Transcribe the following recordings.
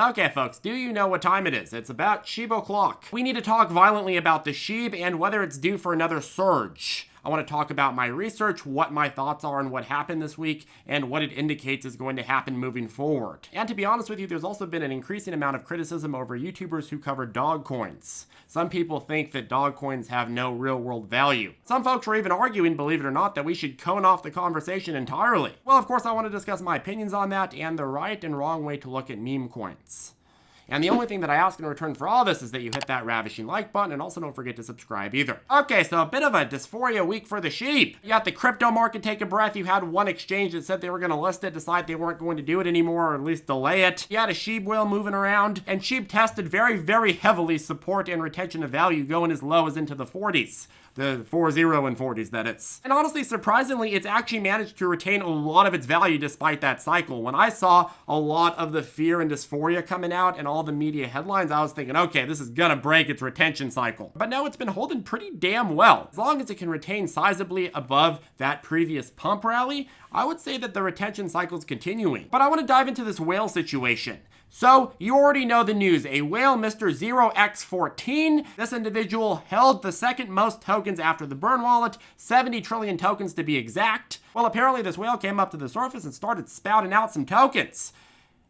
Okay, folks, do you know what time it is? It's about Shiba o'clock. We need to talk violently about the Shiba and whether it's due for another surge. I want to talk about my research, what my thoughts are on what happened this week, and what it indicates is going to happen moving forward. And to be honest with you, there's also been an increasing amount of criticism over YouTubers who cover dog coins. Some people think that dog coins have no real-world value. Some folks are even arguing, believe it or not, that we should cone off the conversation entirely. Well, of course, I want to discuss my opinions on that and the right and wrong way to look at meme coins. And the only thing that I ask in return for all this is that you hit that ravishing like button, and also don't forget to subscribe either. Okay, so a bit of a dysphoria week for the sheep. You got the crypto market take a breath. You had one exchange that said they were going to list it, decide they weren't going to do it anymore, or at least delay it. You had a sheep whale moving around, and sheep tested very, very heavily support and retention of value going as low as into the 40s. The 40 and 40s, that is. And honestly, surprisingly, it's actually managed to retain a lot of its value despite that cycle. When I saw a lot of the fear and dysphoria coming out and all the media headlines, I was thinking, okay, this is gonna break its retention cycle. But no, it's been holding pretty damn well. As long as it can retain sizably above that previous pump rally, I would say that the retention cycle is continuing. But I want to dive into this whale situation. So, you already know the news. A whale, Mr. 0x14. This individual held the second most tokens after the burn wallet, 70 trillion tokens to be exact. Well, apparently this whale came up to the surface and started spouting out some tokens.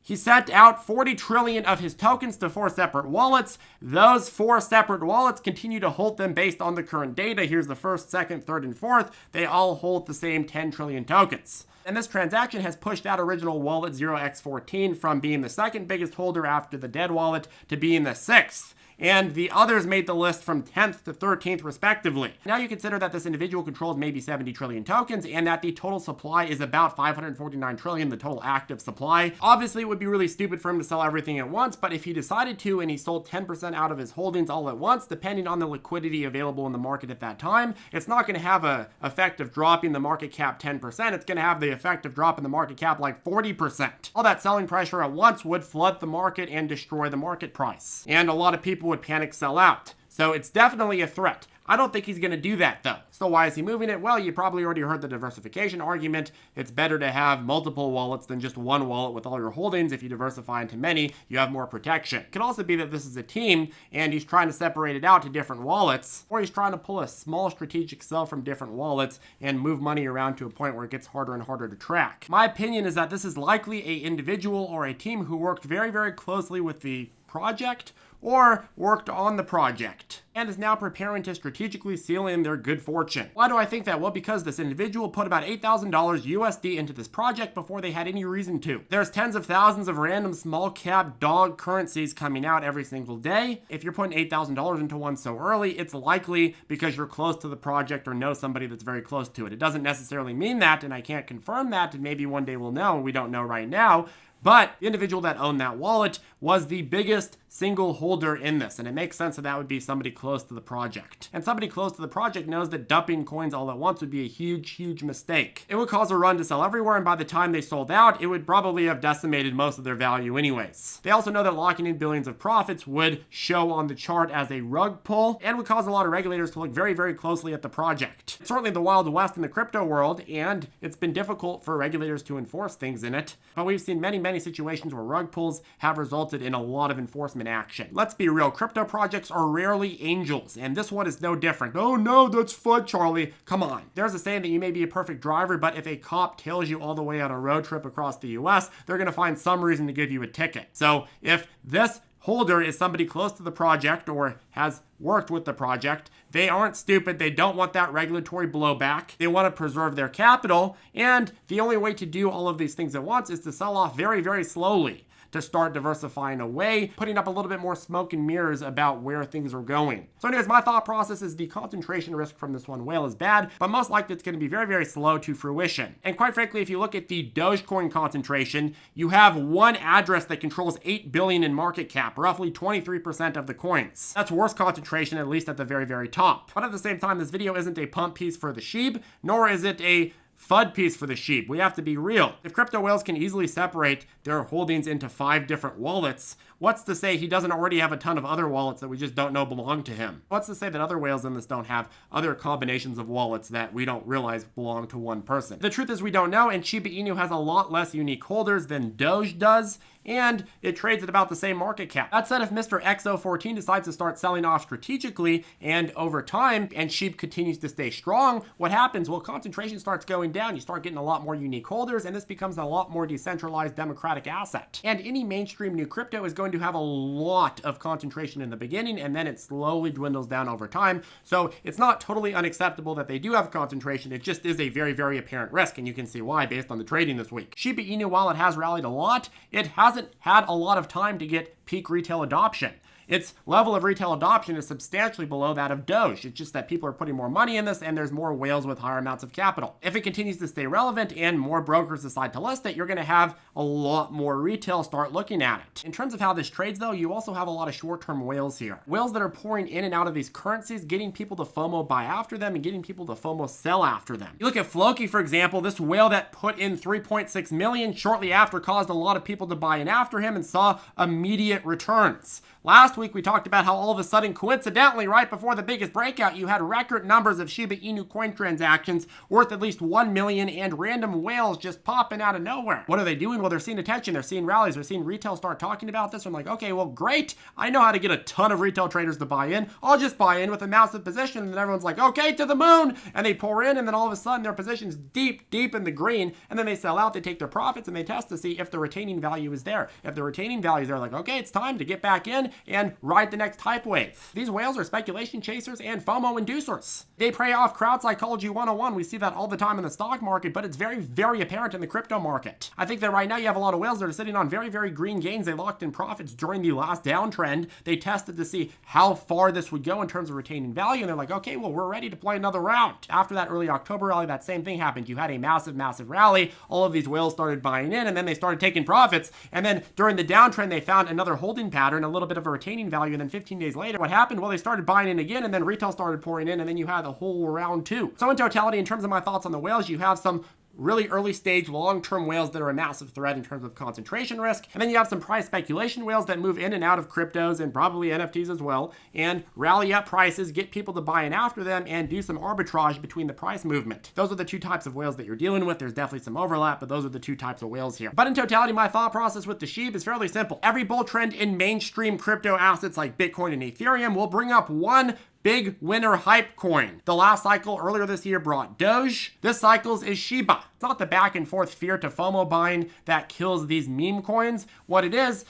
He sent out 40 trillion of his tokens to 4 separate wallets. Those 4 separate wallets continue to hold them based on the current data. Here's the first, second, third, and fourth. They all hold the same 10 trillion tokens. And this transaction has pushed that original wallet 0x14 from being the second biggest holder after the dead wallet to being the 6th. And the others made the list from 10th to 13th respectively. Now you consider that this individual controls maybe 70 trillion tokens and that the total supply is about 549 trillion, the total active supply. Obviously, it would be really stupid for him to sell everything at once, but if he decided to and he sold 10% out of his holdings all at once, depending on the liquidity available in the market at that time, it's not going to have an effect of dropping the market cap 10%. It's going to have the effect of dropping the market cap like 40%. All that selling pressure at once would flood the market and destroy the market price. And a lot of people would panic sell out. So it's definitely a threat. I don't think he's going to do that though. So why is he moving it? Well, you probably already heard the diversification argument. It's better to have multiple wallets than just one wallet with all your holdings. If you diversify into many, you have more protection. It could also be that this is a team and he's trying to separate it out to different wallets, or he's trying to pull a small strategic sell from different wallets and move money around to a point where it gets harder and harder to track. My opinion is that this is likely an individual or a team who worked very, very closely with the project or worked on the project and is now preparing to strategically seal in their good fortune. Why do I think that? Well, because this individual put about $8,000 USD into this project before they had any reason to. There's tens of thousands of random small cap dog currencies coming out every single day. If you're putting $8,000 into one so early, it's likely because you're close to the project or know somebody that's very close to it. It doesn't necessarily mean that, and I can't confirm that, and maybe one day we'll know, and we don't know right now. But the individual that owned that wallet was the biggest single holder in this, and it makes sense that that would be somebody close to the project. And somebody close to the project knows that dumping coins all at once would be a huge, huge mistake. It would cause a run to sell everywhere, and by the time they sold out, it would probably have decimated most of their value anyways. They also know that locking in billions of profits would show on the chart as a rug pull, and would cause a lot of regulators to look very, very closely at the project. It's certainly the Wild West in the crypto world, and it's been difficult for regulators to enforce things in it, but we've seen many situations where rug pulls have resulted in a lot of enforcement action. Let's be real, crypto projects are rarely angels, and this one is no different. Oh no, that's FUD, Charlie. Come on. There's a saying that you may be a perfect driver, but if a cop tails you all the way on a road trip across the US, they're going to find some reason to give you a ticket. So if this holder is somebody close to the project or has worked with the project, they aren't stupid. They don't want that regulatory blowback. They want to preserve their capital. And the only way to do all of these things at once is to sell off very, very slowly, to start diversifying away, putting up a little bit more smoke and mirrors about where things are going. So anyways, my thought process is the concentration risk from this one whale is bad, but most likely it's going to be very, very slow to fruition. And quite frankly, if you look at the Dogecoin concentration, you have one address that controls 8 billion in market cap, roughly 23% of the coins. That's worse concentration, at least at the very, very top. But at the same time, this video isn't a pump piece for the sheep, nor is it a FUD piece for the sheep. We have to be real. If crypto whales can easily separate their holdings into 5 different wallets, what's to say he doesn't already have a ton of other wallets that we just don't know belong to him? What's to say that other whales in this don't have other combinations of wallets that we don't realize belong to one person? The truth is we don't know, and Shiba Inu has a lot less unique holders than Doge does, and it trades at about the same market cap. That said, if Mr. XO14 decides to start selling off strategically and over time, and SHIB continues to stay strong, what happens? Well, concentration starts going down. You start getting a lot more unique holders, and this becomes a lot more decentralized democratic asset. And any mainstream new crypto is going to have a lot of concentration in the beginning, and then it slowly dwindles down over time. So it's not totally unacceptable that they do have concentration. It just is a very, very apparent risk, and you can see why based on the trading this week. Shiba Inu, while it has rallied a lot, it hasn't had a lot of time to get peak retail adoption. Its level of retail adoption is substantially below that of Doge. It's just that people are putting more money in this and there's more whales with higher amounts of capital. If it continues to stay relevant and more brokers decide to list it, you're going to have a lot more retail start looking at it. In terms of how this trades though, you also have a lot of short-term whales here. Whales that are pouring in and out of these currencies, getting people to FOMO buy after them and getting people to FOMO sell after them. You look at Floki, for example, this whale that put in 3.6 million shortly after caused a lot of people to buy in after him and saw immediate returns. Last week, we talked about how all of a sudden, coincidentally, right before the biggest breakout, you had record numbers of Shiba Inu coin transactions worth at least 1 million and random whales just popping out of nowhere. What are they doing? Well, they're seeing attention. They're seeing rallies. They're seeing retail start talking about this. I'm like, okay, well, great. I know how to get a ton of retail traders to buy in. I'll just buy in with a massive position. And then everyone's like, okay, to the moon. And they pour in. And then all of a sudden, their position's deep, deep in the green. And then they sell out. They take their profits and they test to see if the retaining value is there. If the retaining value is there, like, okay, it's time to get back in and ride the next hype wave. These whales are speculation chasers and FOMO inducers. They prey off crowd psychology 101. We see that all the time in the stock market, but it's very, very apparent in the crypto market. I think that right now you have a lot of whales that are sitting on very, very green gains. They locked in profits during the last downtrend. They tested to see how far this would go in terms of retaining value, and they're like, okay, well, we're ready to play another round. After that early October rally, that same thing happened. You had a massive, massive rally. All of these whales started buying in, and then they started taking profits. And then during the downtrend, they found another holding pattern, a little bit of a retaining value, and then 15 days later, what happened? Well, they started buying in again, and then retail started pouring in, and then you had a whole round two. So in totality, in terms of my thoughts on the whales, you have some really early stage long-term whales that are a massive threat in terms of concentration risk. And then you have some price speculation whales that move in and out of cryptos and probably NFTs as well and rally up prices, get people to buy in after them and do some arbitrage between the price movement. Those are the two types of whales that you're dealing with. There's definitely some overlap, but those are the two types of whales here. But in totality, my thought process with the SHIB is fairly simple. Every bull trend in mainstream crypto assets like Bitcoin and Ethereum will bring up one big winner hype coin. The last cycle earlier this year brought Doge. This cycle's is Shiba. It's not the back and forth fear to FOMO buying that kills these meme coins. What it is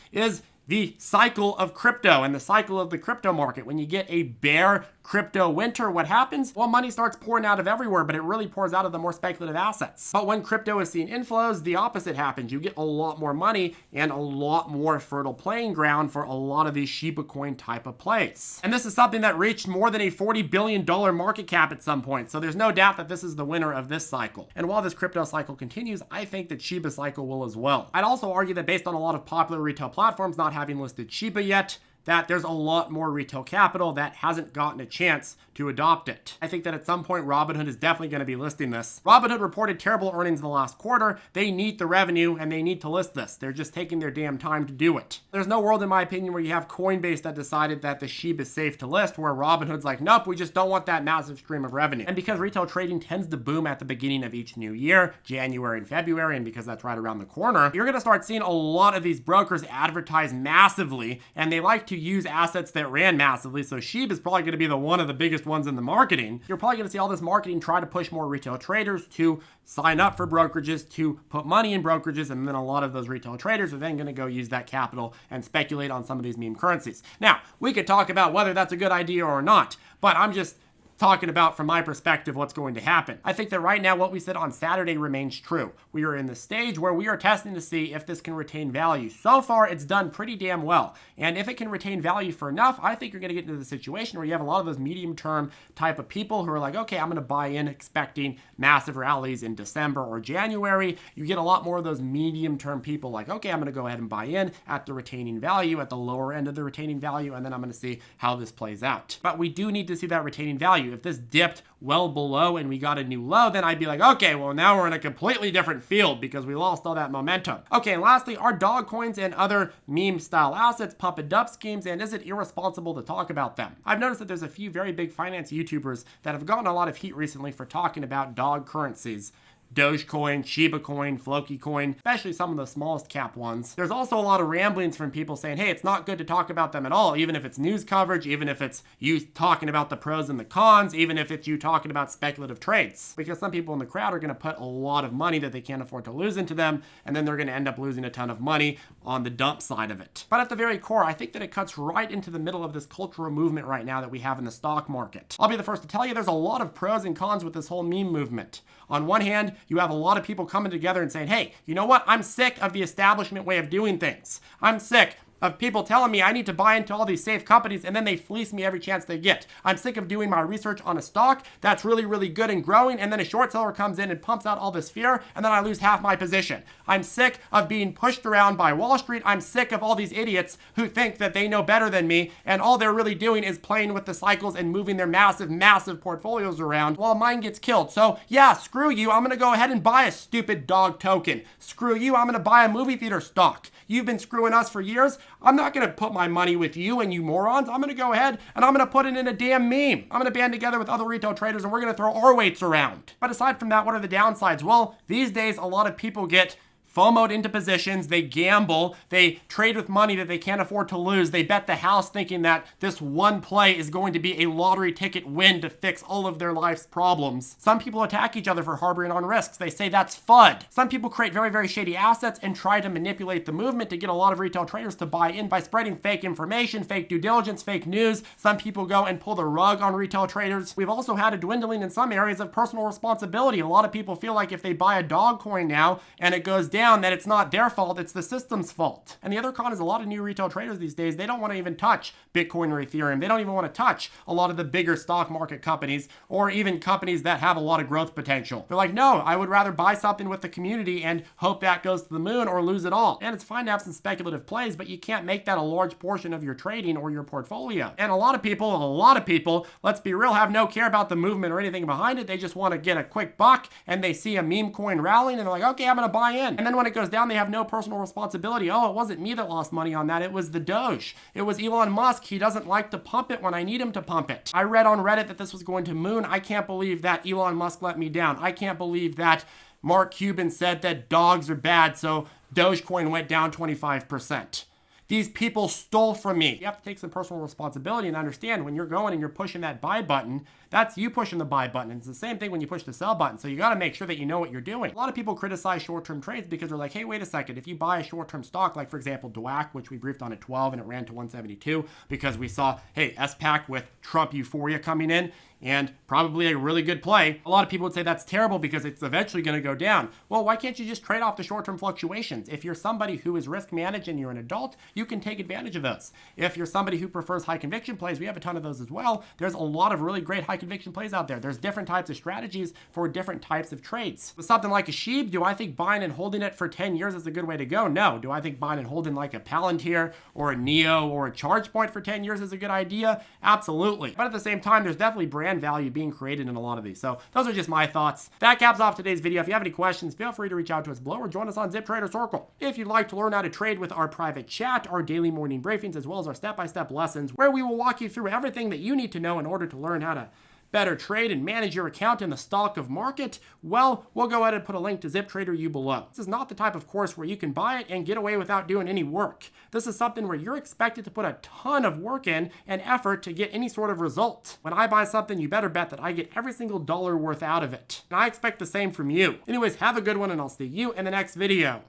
the cycle of crypto and the cycle of the crypto market. When you get a bear crypto winter, what happens? Well, money starts pouring out of everywhere, but it really pours out of the more speculative assets. But when crypto is seeing inflows, the opposite happens. You get a lot more money and a lot more fertile playing ground for a lot of these Shiba coin type of plays. And this is something that reached more than a $40 billion market cap at some point. So there's no doubt that this is the winner of this cycle. And while this crypto cycle continues, I think that Shiba cycle will as well. I'd also argue that based on a lot of popular retail platforms not having listed Shiba yet, that there's a lot more retail capital that hasn't gotten a chance to adopt it. I think that at some point, Robinhood is definitely going to be listing this. Robinhood reported terrible earnings in the last quarter. They need the revenue and they need to list this. They're just taking their damn time to do it. There's no world, in my opinion, where you have Coinbase that decided that the SHIB is safe to list, where Robinhood's like, nope, we just don't want that massive stream of revenue. And because retail trading tends to boom at the beginning of each new year, January and February, and because that's right around the corner, you're going to start seeing a lot of these brokers advertise massively, and they like to use assets that ran massively. So SHIB is probably going to be one of the biggest ones in the marketing. You're probably going to see all this marketing try to push more retail traders to sign up for brokerages, to put money in brokerages, and then a lot of those retail traders are then going to go use that capital and speculate on some of these meme currencies. Now, we could talk about whether that's a good idea or not, but I'm just talking about from my perspective what's going to happen. I think that right now what we said on Saturday remains true. We are in the stage where we are testing to see if this can retain value. So far, it's done pretty damn well. And if it can retain value for enough, I think you're going to get into the situation where you have a lot of those medium-term type of people who are like, okay, I'm going to buy in expecting massive rallies in December or January. You get a lot more of those medium-term people like, okay, I'm going to go ahead and buy in at the retaining value, at the lower end of the retaining value, and then I'm going to see how this plays out. But we do need to see that retaining value. value. If this dipped well below and we got a new low, then I'd be like, okay, well now we're in a completely different field because we lost all that momentum. Okay, and lastly, are dog coins and other meme style assets pump and dump schemes, and is it irresponsible to talk about them? I've noticed that there's a few very big finance YouTubers that have gotten a lot of heat recently for talking about dog currencies. Dogecoin, Shiba Coin, Floki Coin, especially some of the smallest cap ones. There's also a lot of ramblings from people saying, hey, it's not good to talk about them at all, even if it's news coverage, even if it's you talking about the pros and the cons, even if it's you talking about speculative trades. Because some people in the crowd are going to put a lot of money that they can't afford to lose into them, and then they're going to end up losing a ton of money on the dump side of it. But at the very core, I think that it cuts right into the middle of this cultural movement right now that we have in the stock market. I'll be the first to tell you there's a lot of pros and cons with this whole meme movement. On one hand, you have a lot of people coming together and saying, hey, you know what? I'm sick of the establishment way of doing things. I'm sick of people telling me I need to buy into all these safe companies and then they fleece me every chance they get. I'm sick of doing my research on a stock that's really, really good and growing, and then a short seller comes in and pumps out all this fear, and then I lose half my position. I'm sick of being pushed around by Wall Street. I'm sick of all these idiots who think that they know better than me, and all they're really doing is playing with the cycles and moving their massive, massive portfolios around while mine gets killed. So yeah, screw you. I'm going to go ahead and buy a stupid dog token. Screw you. I'm going to buy a movie theater stock. You've been screwing us for years. I'm not going to put my money with you and you morons. I'm going to go ahead and I'm going to put it in a damn meme. I'm going to band together with other retail traders and we're going to throw our weights around. But aside from that, what are the downsides? Well, these days, a lot of people get FOMO'd into positions, they gamble, they trade with money that they can't afford to lose, they bet the house thinking that this one play is going to be a lottery ticket win to fix all of their life's problems. Some people attack each other for harboring on risks. They say that's FUD. Some people create very, very shady assets and try to manipulate the movement to get a lot of retail traders to buy in by spreading fake information, fake due diligence, fake news. Some people go and pull the rug on retail traders. We've also had a dwindling in some areas of personal responsibility. A lot of people feel like if they buy a dog coin now and it goes down, that it's not their fault, it's the system's fault. And the other con is a lot of new retail traders these days, they don't want to even touch Bitcoin or Ethereum. They don't even want to touch a lot of the bigger stock market companies or even companies that have a lot of growth potential. They're like, no, I would rather buy something with the community and hope that goes to the moon or lose it all. And it's fine to have some speculative plays, but you can't make that a large portion of your trading or your portfolio. And a lot of people, let's be real, have no care about the movement or anything behind it. They just want to get a quick buck and they see a meme coin rallying and they're like, okay, I'm going to buy in. And then when it goes down, they have no personal responsibility. Oh, it wasn't me that lost money on that. It was the Doge. It was Elon Musk. He doesn't like to pump it when I need him to pump it. I read on Reddit that this was going to moon. I can't believe that Elon Musk let me down. I can't believe that Mark Cuban said that dogs are bad, so Dogecoin went down 25%. These people stole from me. You have to take some personal responsibility and understand when you're going and you're pushing that buy button, that's you pushing the buy button. And it's the same thing when you push the sell button. So you got to make sure that you know what you're doing. A lot of people criticize short-term trades because they're like, hey, wait a second. If you buy a short-term stock, like for example, DWAC, which we briefed on at 12 and it ran to 172 because we saw, hey, SPAC with Trump euphoria coming in and probably a really good play. A lot of people would say that's terrible because it's eventually going to go down. Well, why can't you just trade off the short-term fluctuations? If you're somebody who is risk managed and you're an adult, you can take advantage of those. If you're somebody who prefers high conviction plays, we have a ton of those as well. There's a lot of really great high conviction plays out there. There's different types of strategies for different types of trades. With something like a SHIB, do I think buying and holding it for 10 years is a good way to go? No. Do I think buying and holding like a Palantir or a NEO or a ChargePoint for 10 years is a good idea? Absolutely. But at the same time, there's definitely brand value being created in a lot of these. So those are just my thoughts. That caps off today's video. If you have any questions, feel free to reach out to us below or join us on ZipTrader Circle. If you'd like to learn how to trade with our private chat, our daily morning briefings, as well as our step-by-step lessons, where we will walk you through everything that you need to know in order to learn how to better trade and manage your account in the stock of market, well, we'll go ahead and put a link to ZipTrader you below. This is not the type of course where you can buy it and get away without doing any work. This is something where you're expected to put a ton of work in and effort to get any sort of result. When I buy something, you better bet that I get every single dollar worth out of it. And I expect the same from you. Anyways, have a good one and I'll see you in the next video.